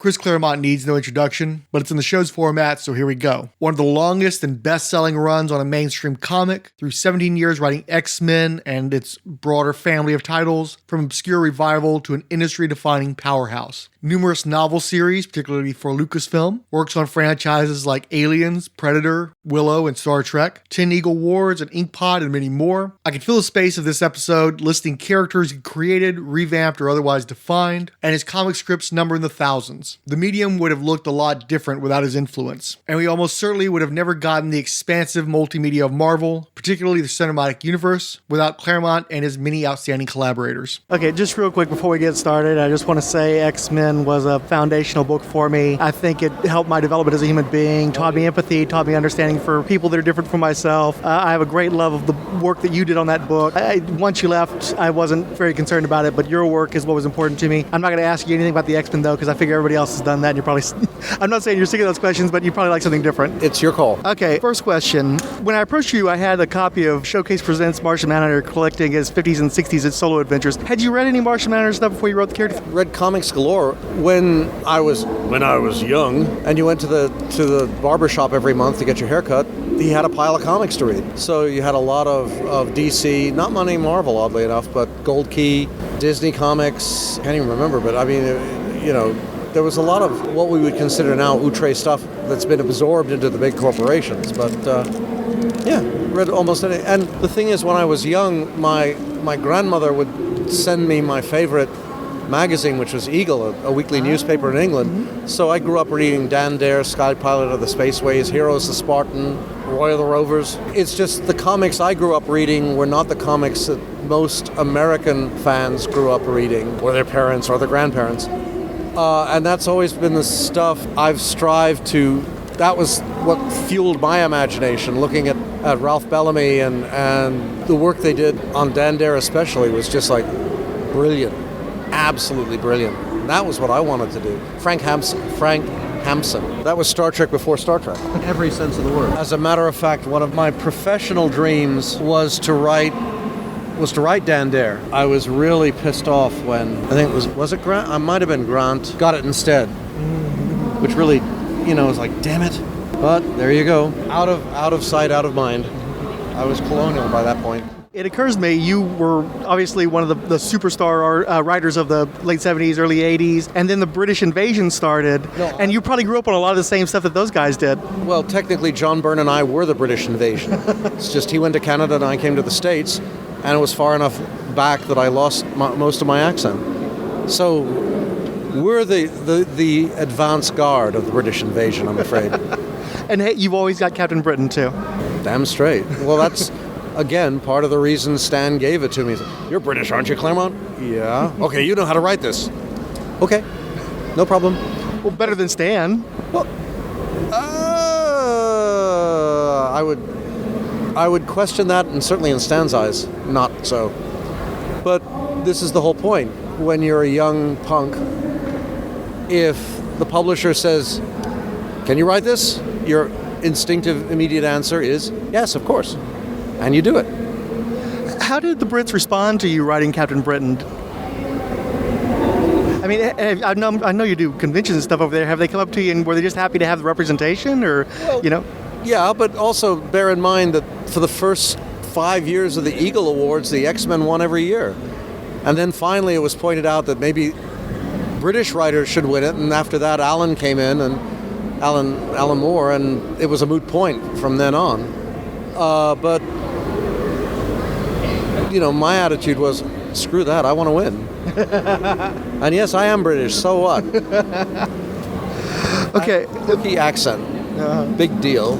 Chris Claremont needs no introduction, but it's in the show's format, so here we go. One of the longest and best-selling runs on a mainstream comic, through 17 years writing X-Men and its broader family of titles, from obscure revival to an industry-defining powerhouse. Numerous novel series, particularly for Lucasfilm, works on franchises like Aliens, Predator, Willow, and Star Trek, 10 Eagle Awards, and Inkpot, and many more. I could fill the space of this episode listing characters he created, revamped, or otherwise defined, and his comic scripts number in the thousands. The medium would have looked a lot different without his influence, and we almost certainly would have never gotten the expansive multimedia of Marvel, particularly the cinematic universe, without Claremont and his many outstanding collaborators. Okay, just real quick before we get started, I just want to say X-Men was a foundational book for me. I think it helped my development as a human being, taught me empathy, taught me understanding for people that are different from myself. I have a great love of the work that you did on that book. Once you left, I wasn't very concerned about it, but your work is what was important to me. I'm not going to ask you anything about the X-Men, though, because I figure everybody else has done that, and you're probably... I'm not saying you're sick of those questions, but you probably like something different. It's your call. Okay, first question. When I approached you, I had a copy of Showcase Presents Martian Manhunter collecting his 50s and 60s at solo adventures. Had you read any Martian Manhunter stuff before you wrote the character? Read comics galore when I was young, and you went to the barber shop every month to get your hair cut. He had a pile of comics to read. So you had a lot of DC, not many Marvel, oddly enough, but Gold Key, Disney Comics, can't even remember, but I mean, there was a lot of what we would consider now outre stuff that's been absorbed into the big corporations. But read almost any. And the thing is, when I was young, my grandmother would send me my favorite magazine, which was Eagle, a weekly newspaper in England. Mm-hmm. So I grew up reading Dan Dare, Sky Pilot of the Spaceways, Heroes the Spartan, Roy of the Rovers. It's just the comics I grew up reading were not the comics that most American fans grew up reading, or their parents or their grandparents. And that's always been the stuff I've strived to. That was what fueled my imagination, looking at Ralph Bellamy and the work they did on Dan Dare especially was just like brilliant. Absolutely brilliant. And that was what I wanted to do. Frank Hampson. That was Star Trek before Star Trek. In every sense of the word. As a matter of fact, one of my professional dreams was to write Dan Dare. I was really pissed off when, I think was it Grant? I might have been Grant. Got it instead. Which really, was like, damn it. But there you go. Out of sight, out of mind. I was colonial by that point. It occurs to me you were obviously one of the superstar writers of the late 70s, early 80s, and then the British invasion started, and you probably grew up on a lot of the same stuff that those guys did. Well, technically, John Byrne and I were the British invasion. It's just he went to Canada and I came to the States, and it was far enough back that I lost most of my accent. So we're the advance guard of the British invasion, I'm afraid. And hey, you've always got Captain Britain, too. Damn straight. Well, that's... Again, part of the reason Stan gave it to me. You're British, aren't you, Claremont? Yeah. Okay, you know how to write this. Okay, no problem. Well, better than Stan. Well, I would question that, and certainly in Stan's eyes, not so. But this is the whole point. When you're a young punk, if the publisher says, "Can you write this?" your instinctive, immediate answer is, "Yes, of course." And you do it. How did the Brits respond to you writing Captain Britain? I mean, I know you do conventions and stuff over there. Have they come up to you and were they just happy to have the representation, or, Yeah, but also bear in mind that for the first 5 years of the Eagle Awards, the X-Men won every year. And then finally it was pointed out that maybe British writers should win it, and after that Alan came in, and Alan Moore, and it was a moot point from then on. But my attitude was, screw that, I want to win. And yes, I am British, so what? Okay. Rookie accent. Big deal.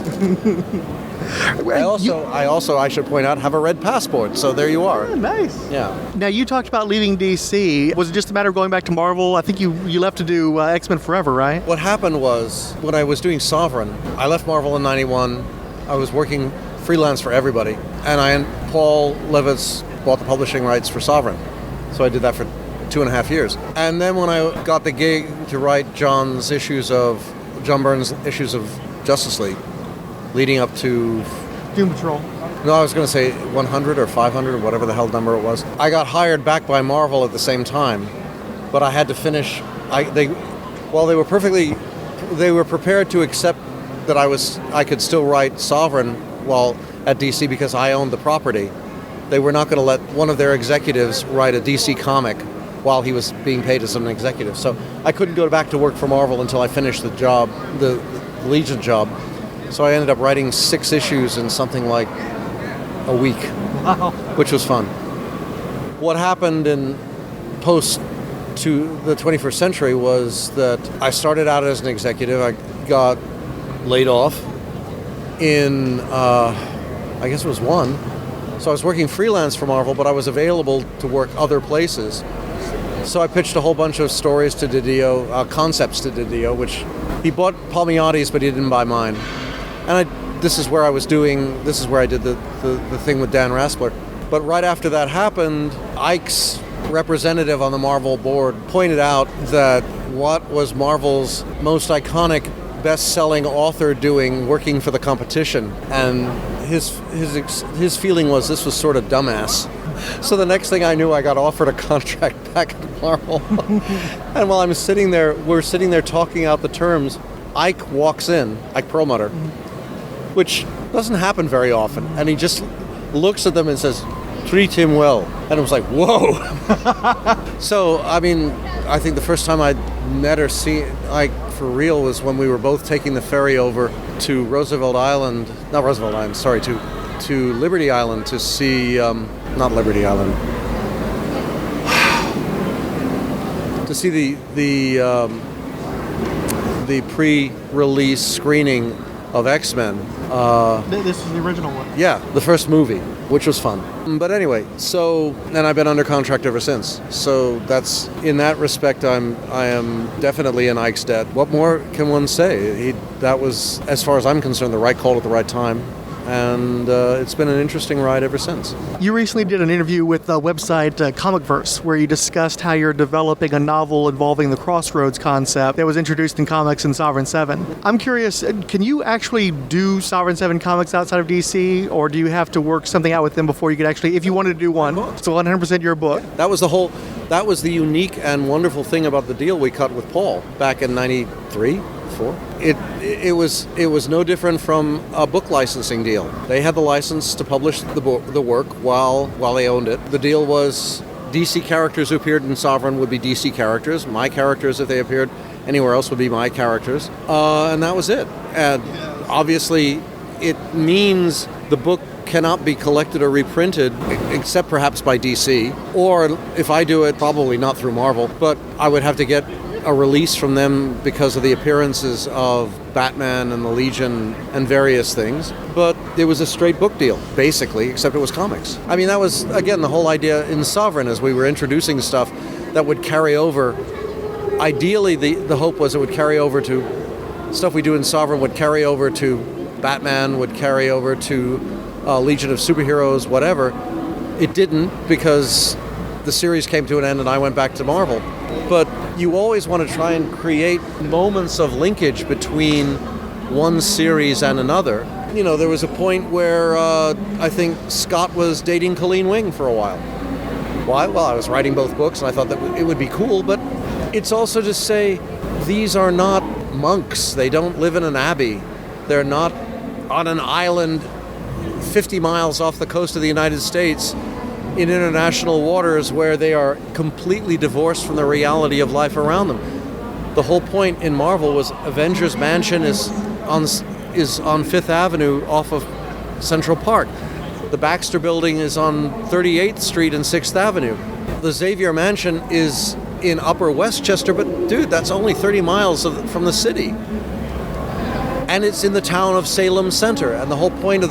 I also, I should point out, have a red passport, so there you are. Oh, nice. Yeah. Now, you talked about leaving DC. Was it just a matter of going back to Marvel? I think you left to do X-Men Forever, right? What happened was, when I was doing Sovereign, I left Marvel in 91. I was working freelance for everybody, and Paul Levitz bought the publishing rights for Sovereign, so I did that for 2.5 years. And then when I got the gig to write John Byrne's issues of Justice League, leading up to Doom Patrol. No, I was going to say 100 or 500 or whatever the hell number it was. I got hired back by Marvel at the same time, but I had to finish. while they were prepared to accept that I could still write Sovereign while at DC because I owned the property. They were not going to let one of their executives write a DC comic while he was being paid as an executive. So I couldn't go back to work for Marvel until I finished the job, the Legion job. So I ended up writing 6 issues in something like a week, Wow. which was fun. What happened in post to the 21st century was that I started out as an executive. I got laid off in, I guess it was 1. So I was working freelance for Marvel, but I was available to work other places. So I pitched a whole bunch of stories to DiDio, concepts to DiDio, which he bought Palmiotti's, but he didn't buy mine. And this is where I did the thing with Dan Raspler. But right after that happened, Ike's representative on the Marvel board pointed out that what was Marvel's most iconic, best-selling author doing working for the competition? And his feeling was this was sort of dumbass. So the next thing I knew, I got offered a contract back at Marvel. And while we're sitting there talking out the terms, Ike walks in, Ike Perlmutter, which doesn't happen very often. And he just looks at them and says, "Treat him well." And it was like, whoa. So, I mean, I think the first time I'd met or seen Ike for real was when we were both taking the ferry over to to Liberty Island to see, not Liberty Island, to see the pre-release screening of X-Men. This is the original one. Yeah, the first movie, which was fun. But anyway, and I've been under contract ever since. So that's, in that respect, I am definitely in Ike's debt. What more can one say? That was, as far as I'm concerned, the right call at the right time. And it's been an interesting ride ever since. You recently did an interview with the website Comicverse, where you discussed how you're developing a novel involving the Crossroads concept that was introduced in comics in Sovereign 7. I'm curious, can you actually do Sovereign 7 comics outside of DC, or do you have to work something out with them before you could actually, if you wanted to do one, it's 100% your book? That was the unique and wonderful thing about the deal we cut with Paul back in 93, 4. It was no different from a book licensing deal. They had the license to publish the work while they owned it. The deal was DC characters who appeared in Sovereign would be DC characters. My characters, if they appeared anywhere else, would be my characters. And that was it. And obviously, it means the book cannot be collected or reprinted, except perhaps by DC. Or if I do it, probably not through Marvel, but I would have to get a release from them because of the appearances of Batman and the Legion and various things. But it was a straight book deal, basically, except it was comics. I mean, that was, again, the whole idea in Sovereign, as we were introducing stuff that would carry over. Ideally, the hope was it would carry over to stuff we do in Sovereign would carry over to Batman, would carry over to Legion of Superheroes, whatever. It didn't, because the series came to an end and I went back to Marvel. But you always want to try and create moments of linkage between one series and another. You know, there was a point where I think Scott was dating Colleen Wing for a while. Why? Well, I was writing both books and I thought that it would be cool, but it's also to say these are not monks. They don't live in an abbey. They're not on an island 50 miles off the coast of the United States in international waters where they are completely divorced from the reality of life around them. The whole point in Marvel was Avengers Mansion is on Fifth Avenue off of Central Park. The Baxter Building is on 38th Street and 6th Avenue. The Xavier Mansion is in Upper Westchester, but dude, that's only 30 miles from the city. And it's in the town of Salem Center. And the whole point of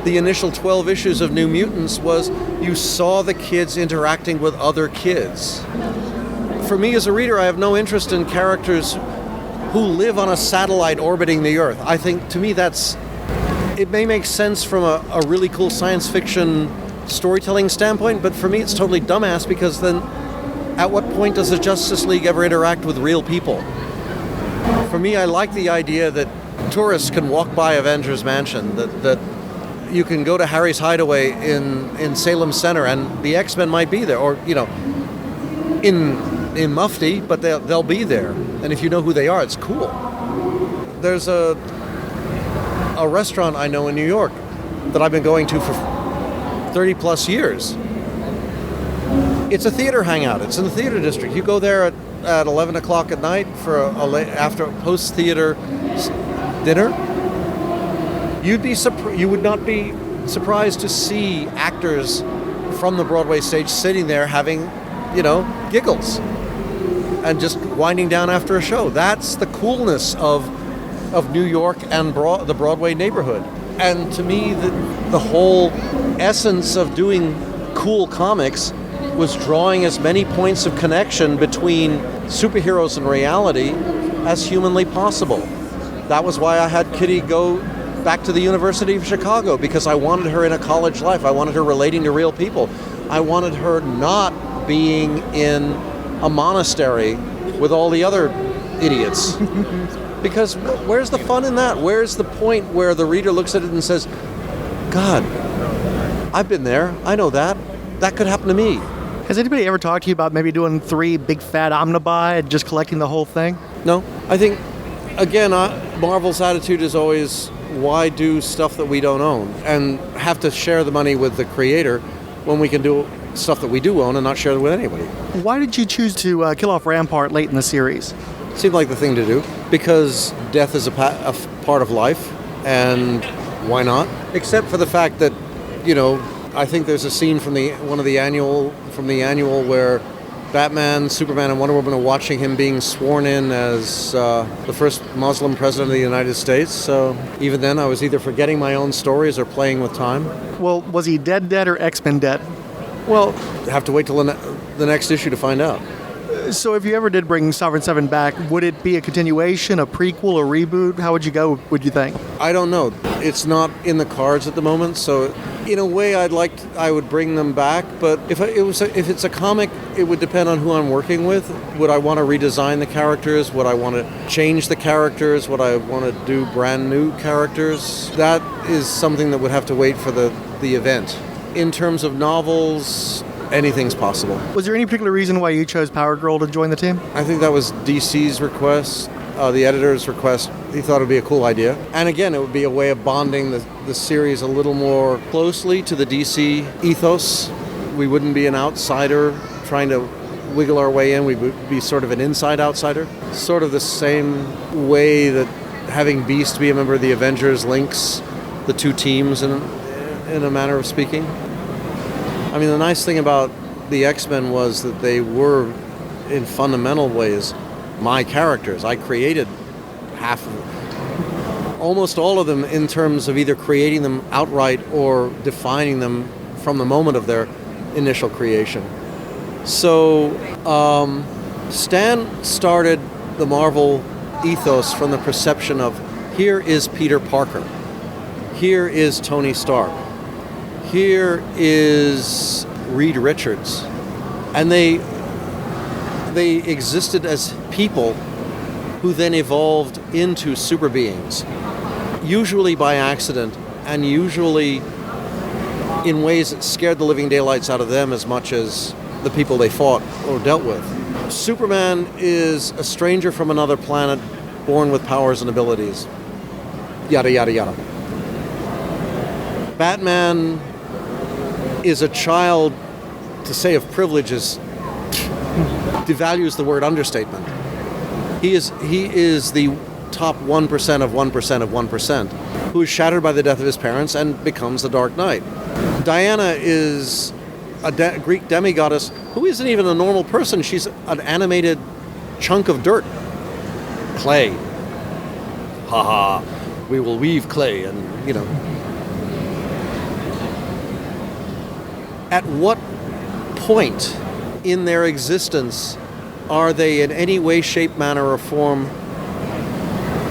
the initial 12 issues of New Mutants was you saw the kids interacting with other kids. For me as a reader, I have no interest in characters who live on a satellite orbiting the Earth. I think, to me, it may make sense from a really cool science fiction storytelling standpoint, but for me it's totally dumbass, because then at what point does the Justice League ever interact with real people? For me, I like the idea that tourists can walk by Avengers Mansion, that you can go to Harry's Hideaway in Salem Center and the X-Men might be there, or, you know, in in mufti, but they'll be there. And if you know who they are, it's cool. There's a restaurant I know in New York that I've been going to for 30 plus years. It's a theater hangout. It's in the theater district. You go there at 11 o'clock at night for after a post-theater dinner. You would not be surprised to see actors from the Broadway stage sitting there having, giggles and just winding down after a show. That's the coolness of New York and the Broadway neighborhood. And to me, the whole essence of doing cool comics was drawing as many points of connection between superheroes and reality as humanly possible. That was why I had Kitty go back to the University of Chicago, because I wanted her in a college life. I wanted her relating to real people. I wanted her not being in a monastery with all the other idiots. Because where's the fun in that? Where's the point where the reader looks at it and says, God, I've been there. I know that. That could happen to me. Has anybody ever talked to you about maybe doing 3 big fat omnibuy and just collecting the whole thing? No. I think, again, Marvel's attitude is always, why do stuff that we don't own and have to share the money with the creator when we can do stuff that we do own and not share it with anybody? Why did you choose to kill off Rampart late in the series? Seemed like the thing to do, because death is a part of life, and why not? Except for the fact that, I think there's a scene from the annual where Batman, Superman, and Wonder Woman are watching him being sworn in as the first Muslim president of the United States. So even then, I was either forgetting my own stories or playing with time. Well, was he dead or X-Men dead? Well, have to wait till the next issue to find out. So if you ever did bring Sovereign Seven back, would it be a continuation, a prequel, a reboot? How would you go, would you think? I don't know. It's not in the cards at the moment, so in a way I would bring them back, but if it's a comic, it would depend on who I'm working with. Would I want to redesign the characters? Would I want to change the characters? Would I want to do brand new characters? That is something that would have to wait for the event. In terms of novels, anything's possible. Was there any particular reason why you chose Power Girl to join the team? I think that was DC's request, the editor's request. He thought it would be a cool idea. And again, it would be a way of bonding the series a little more closely to the DC ethos. We wouldn't be an outsider trying to wiggle our way in. We would be sort of an inside outsider. Sort of the same way that having Beast be a member of the Avengers links the two teams in a manner of speaking. I mean, the nice thing about the X-Men was that they were, in fundamental ways, my characters. I created almost all of them in terms of either creating them outright or defining them from the moment of their initial creation. So Stan started the Marvel ethos from the perception of, here is Peter Parker, here is Tony Stark, here is Reed Richards, and they existed as people who then evolved into super beings, usually by accident and usually in ways that scared the living daylights out of them as much as the people they fought or dealt with. Superman is a stranger from another planet, born with powers and abilities. Yada, yada, yada. Batman is a child, to say of privileges, devalues the word understatement. He is the top 1% of 1% of 1%, who is shattered by the death of his parents and becomes the Dark Knight. Diana is a Greek demigoddess who isn't even a normal person. She's an animated chunk of dirt. Clay. Ha ha. We will weave clay and, At what point in their existence are they in any way, shape, manner, or form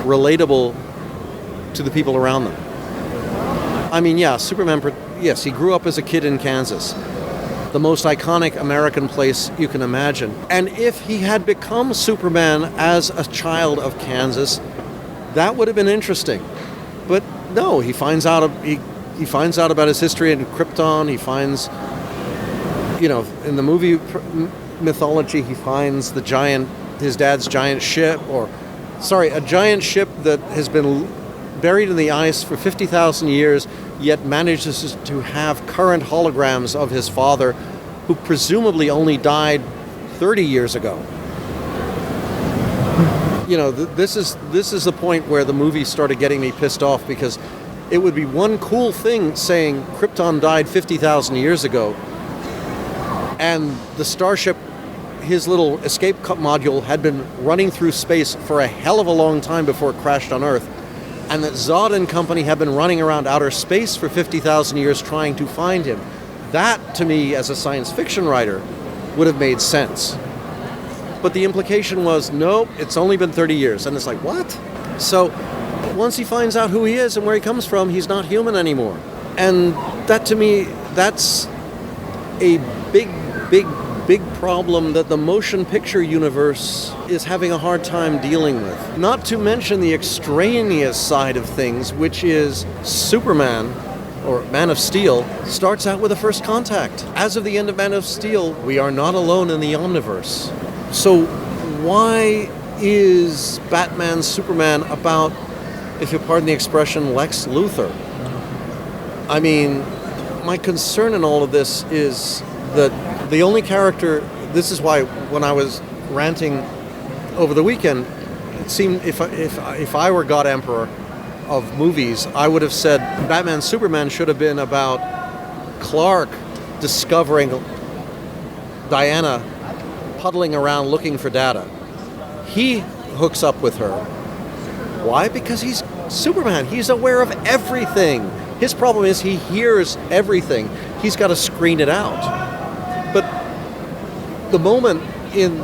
relatable to the people around them? I mean, yeah, Superman, yes, he grew up as a kid in Kansas, the most iconic American place you can imagine. And if he had become Superman as a child of Kansas, that would have been interesting. But no, he finds out about his history in Krypton. He finds, in the movie mythology, he finds his dad's giant ship, a giant ship that has been buried in the ice for 50,000 years, yet manages to have current holograms of his father, who presumably only died 30 years ago. This is the point where the movie started getting me pissed off, because it would be one cool thing saying Krypton died 50,000 years ago, and the starship, his little escape module, had been running through space for a hell of a long time before it crashed on Earth, and that Zod and company have been running around outer space for 50,000 years trying to find him. That, to me, as a science fiction writer, would have made sense. But the implication was, nope, it's only been 30 years. And it's like, what? So once he finds out who he is and where he comes from, he's not human anymore. And that, to me, that's a big problem that the motion picture universe is having a hard time dealing with. Not to mention the extraneous side of things, which is Superman, or Man of Steel, starts out with a first contact. As of the end of Man of Steel, we are not alone in the Omniverse. So why is Batman Superman about, if you pardon the expression, Lex Luthor? I mean, my concern in all of this is that the only character, this is why when I was ranting over the weekend, it seemed if I were God Emperor of movies, I would have said Batman Superman should have been about Clark discovering Diana puddling around looking for data. He hooks up with her. Why? Because he's Superman. He's aware of everything. His problem is he hears everything. He's got to screen it out. But the moment in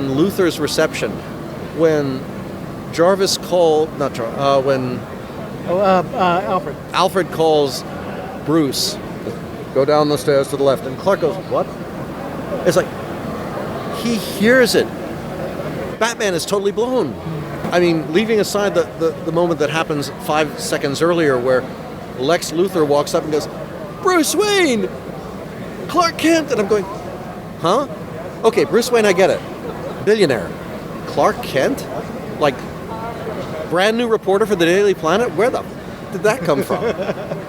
Luthor's reception, when Jarvis Alfred calls Bruce, go down the stairs to the left, and Clark goes, what? It's like, he hears it. Batman is totally blown. I mean, leaving aside the moment that happens 5 seconds earlier where Lex Luthor walks up and goes, Bruce Wayne! Clark Kent! And I'm going, huh? Okay, Bruce Wayne, I get it. Billionaire. Clark Kent? Like, brand new reporter for the Daily Planet? Where the did that come from?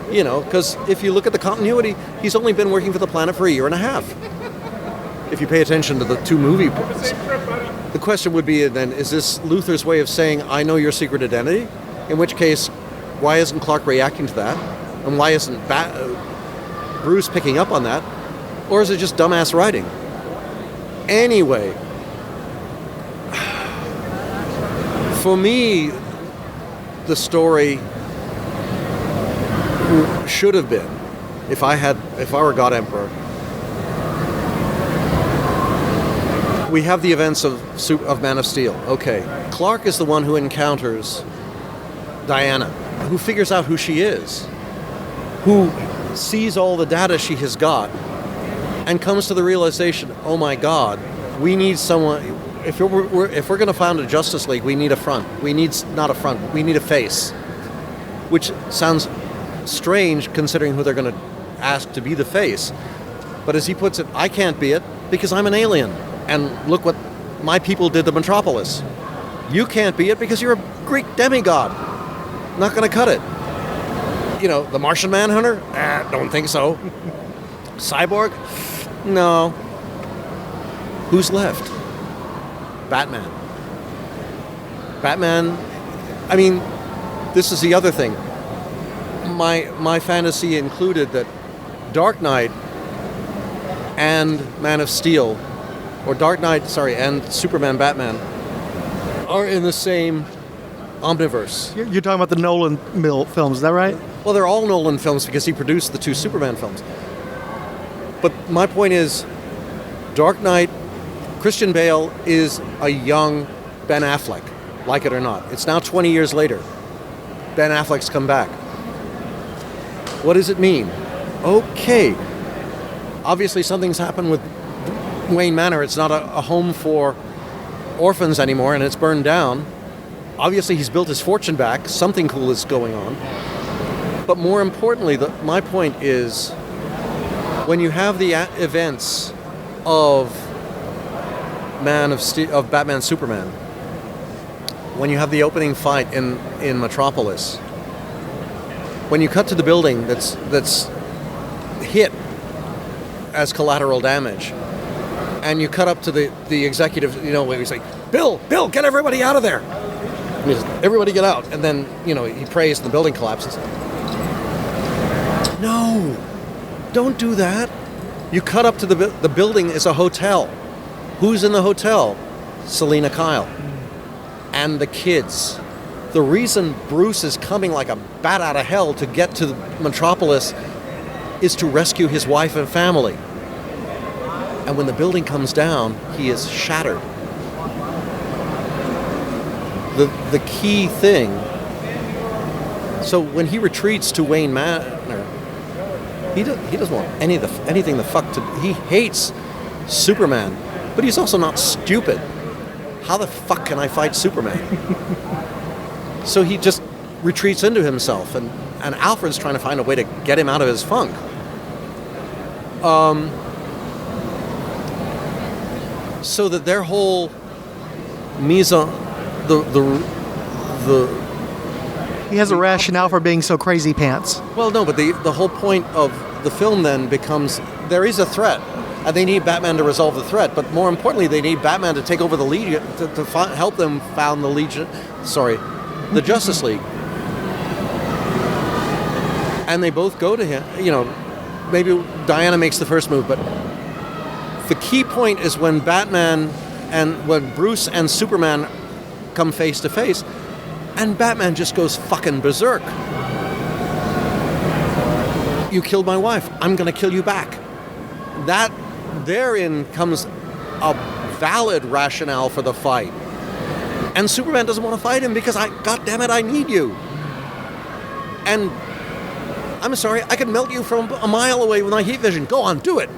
Because if you look at the continuity, he's only been working for the Planet for a year and a half. If you pay attention to the two movie books. The question would be then, is this Luthor's way of saying, I know your secret identity? In which case, why isn't Clark reacting to that? And why isn't Bruce picking up on that? Or is it just dumbass writing? Anyway, for me, the story should have been, if I were God Emperor, we have the events of Man of Steel. Okay, Clark is the one who encounters Diana, who figures out who she is, who sees all the data she has got, and comes to the realization, oh my God, we need someone. If we're going to found a Justice League, we need a front. We need not a front. We need a face, which sounds strange considering who they're going to ask to be the face. But as he puts it, I can't be it because I'm an alien. And look what my people did to Metropolis. You can't be it because you're a Greek demigod. Not going to cut it. The Martian Manhunter? Don't think so. Cyborg? No. Who's left? Batman. I mean, this is the other thing. My fantasy included that Dark Knight and Man of Steel, or Dark Knight, and Superman, Batman, are in the same omniverse. You're talking about the Nolan films, is that right? Well, they're all Nolan films because he produced the two Superman films. But my point is, Dark Knight, Christian Bale is a young Ben Affleck, like it or not. It's now 20 years later. Ben Affleck's come back. What does it mean? Okay. Obviously something's happened with Wayne Manor. It's not a home for orphans anymore, and it's burned down. Obviously he's built his fortune back. Something cool is going on. But more importantly, my point is, when you have the events of of Batman Superman, when you have the opening fight in Metropolis, when you cut to the building that's hit as collateral damage, and you cut up to the executive, where he's like, Bill, get everybody out of there. And he's, everybody get out. And then, he prays and the building collapses. No, don't do that. You cut up to the building is a hotel. Who's in the hotel? Selina Kyle. And the kids. The reason Bruce is coming like a bat out of hell to get to Metropolis is to rescue his wife and family. And when the building comes down, he is shattered. The key thing, so when he retreats to Wayne Manor, he doesn't want anything the fuck to, he hates Superman, but he's also not stupid. How the fuck can I fight Superman? So he just retreats into himself, and Alfred's trying to find a way to get him out of his funk. So that their whole he has a rationale for being so crazy pants. Well, no, but the whole point of the film then becomes there is a threat, and they need Batman to resolve the threat. But more importantly, they need Batman to take over the Legion to help them found the Justice League. And they both go to him. Maybe Diana makes the first move, but the key point is when when Bruce and Superman come face to face, and Batman just goes fucking berserk. You killed my wife, I'm gonna kill you back. That therein comes a valid rationale for the fight. And Superman doesn't want to fight him because God damn it, I need you. And I'm sorry, I can melt you from a mile away with my heat vision. Go on, do it.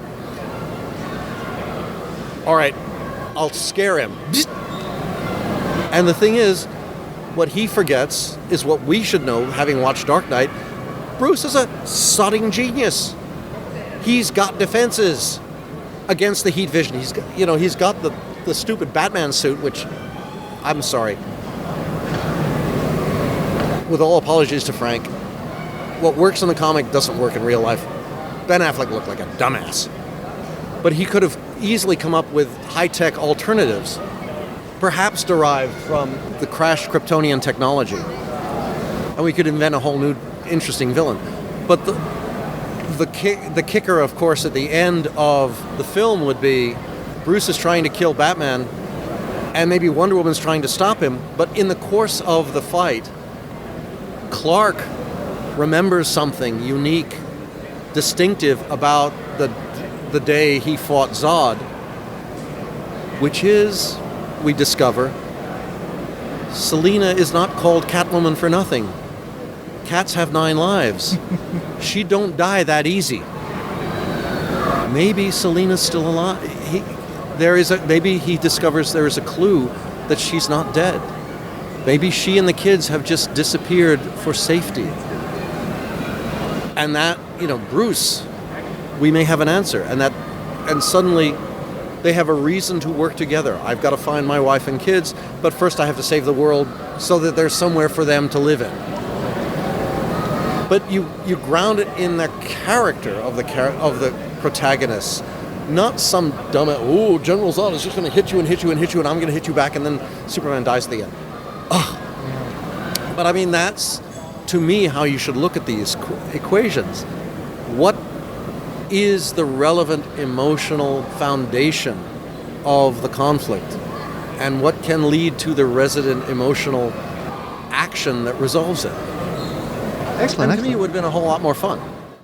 All right, I'll scare him. And the thing is, what he forgets is what we should know, having watched Dark Knight. Bruce is a sodding genius. He's got defenses against the heat vision. He's got the stupid Batman suit, which, I'm sorry. With all apologies to Frank, what works in the comic doesn't work in real life. Ben Affleck looked like a dumbass. But he could have easily come up with high-tech alternatives, perhaps derived from the crashed Kryptonian technology. And we could invent a whole new interesting villain. But the kicker, of course, at the end of the film would be Bruce is trying to kill Batman, and maybe Wonder Woman's trying to stop him, but in the course of the fight, Clark remembers something unique, distinctive about the day he fought Zod, which is, we discover, Selina is not called Catwoman for nothing. Cats have 9 lives. She don't die that easy. Maybe Selina's still alive. Maybe he discovers there is a clue that she's not dead. Maybe she and the kids have just disappeared for safety. And that, Bruce, we may have an answer. And suddenly they have a reason to work together. I've got to find my wife and kids, but first I have to save the world so that there's somewhere for them to live in. But you ground it in the character of the protagonist, not some dumb, General Zod is just going to hit you and hit you and hit you, and I'm going to hit you back, and then Superman dies at the end. But I mean, that's, to me, how you should look at these equations. What is the relevant emotional foundation of the conflict, and what can lead to the resident emotional action that resolves it? Excellent. And to me, it would have been a whole lot more fun.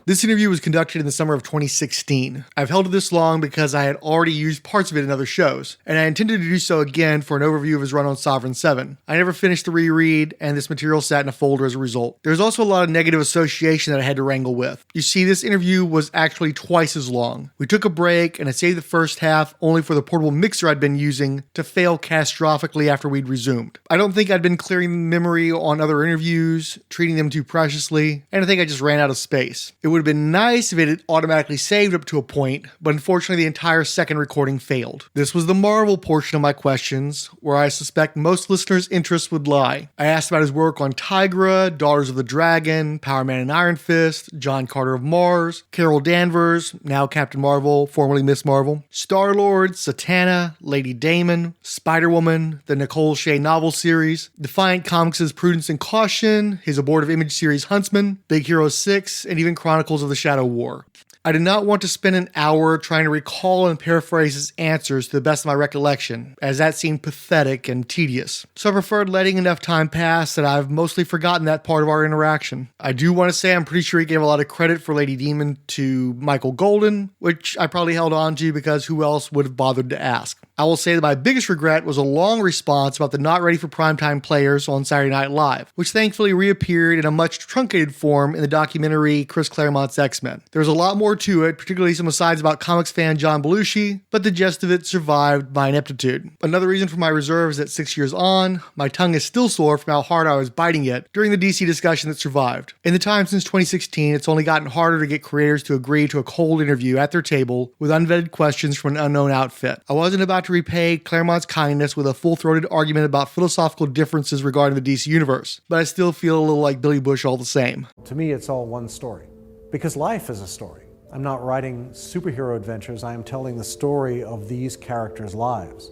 This interview was conducted in the summer of 2016. I've held it this long because I had already used parts of it in other shows, and I intended to do so again for an overview of his run on Sovereign 7. I never finished the reread, and this material sat in a folder as a result. There's also a lot of negative association that I had to wrangle with. You see, this interview was actually twice as long. We took a break, and I saved the first half only for the portable mixer I'd been using to fail catastrophically after we'd resumed. I don't think I'd been clearing memory on other interviews, treating them too preciously, and I think I just ran out of space. It would have been nice if it had automatically saved up to a point, but unfortunately the entire second recording failed. This was the Marvel portion of my questions, where I suspect most listeners' interests would lie. I asked about his work on Tigra, Daughters of the Dragon, Power Man and Iron Fist, John Carter of Mars, Carol Danvers, now Captain Marvel, formerly Miss Marvel, Star-Lord, Satana, Lady Damon, Spider-Woman, the Nicole Shea novel series, Defiant Comics' Prudence and Caution, his abortive Image series Huntsman, Big Hero 6, and even Chronicles of the Shadow War. I did not want to spend an hour trying to recall and paraphrase his answers to the best of my recollection, as that seemed pathetic and tedious. So I preferred letting enough time pass that I've mostly forgotten that part of our interaction. I do want to say I'm pretty sure he gave a lot of credit for Lady Demon to Michael Golden, which I probably held on to because who else would have bothered to ask. I will say that my biggest regret was a long response about the not ready for primetime players on Saturday Night Live, which thankfully reappeared in a much truncated form in the documentary Chris Claremont's X-Men. There was a lot more to it, particularly some asides about comics fan John Belushi, but the gist of it survived my ineptitude. Another reason for my reserve is that 6 years on, my tongue is still sore from how hard I was biting it during the DC discussion that survived. In the time since 2016, it's only gotten harder to get creators to agree to a cold interview at their table with unvetted questions from an unknown outfit. I wasn't about to repay Claremont's kindness with a full-throated argument about philosophical differences regarding the DC universe, but I still feel a little like Billy Bush all the same. To me, it's all one story, because life is a story. I'm not writing superhero adventures, I am telling the story of these characters' lives.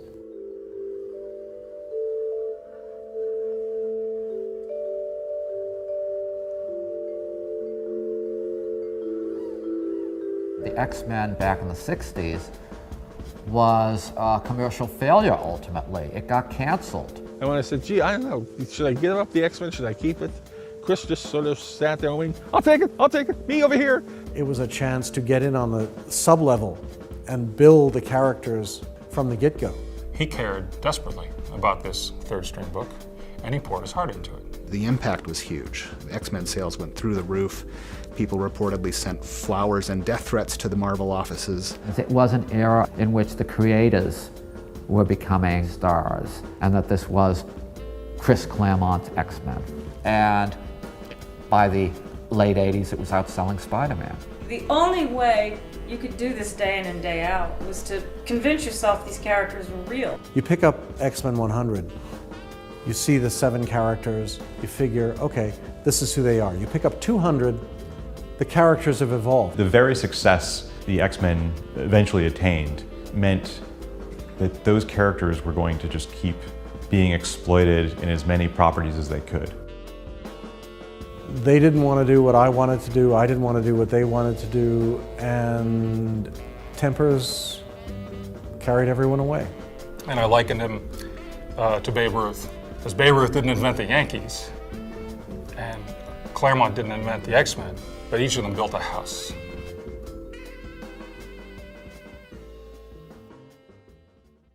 The X-Men back in the 60s was a commercial failure ultimately. It got canceled. And when I said, gee, I don't know, should I give up the X-Men, should I keep it? Chris just sort of sat there and went, I'll take it, me over here. It was a chance to get in on the sub-level and build the characters from the get-go. He cared desperately about this third string book, and he poured his heart into it. The impact was huge. X-Men sales went through the roof. People reportedly sent flowers and death threats to the Marvel offices. It was an era in which the creators were becoming stars, and that this was Chris Claremont's X-Men. And by the late 80s, it was outselling Spider-Man. The only way you could do this day in and day out was to convince yourself these characters were real. You pick up X-Men 100, you see the 7 characters, you figure, okay, this is who they are. You pick up 200, the characters have evolved. The very success the X-Men eventually attained meant that those characters were going to just keep being exploited in as many properties as they could. They didn't want to do what I wanted to do, I didn't want to do what they wanted to do, and tempers carried everyone away. And I likened him to Babe Ruth, because Babe Ruth didn't invent the Yankees, and Claremont didn't invent the X-Men, but each of them built a house.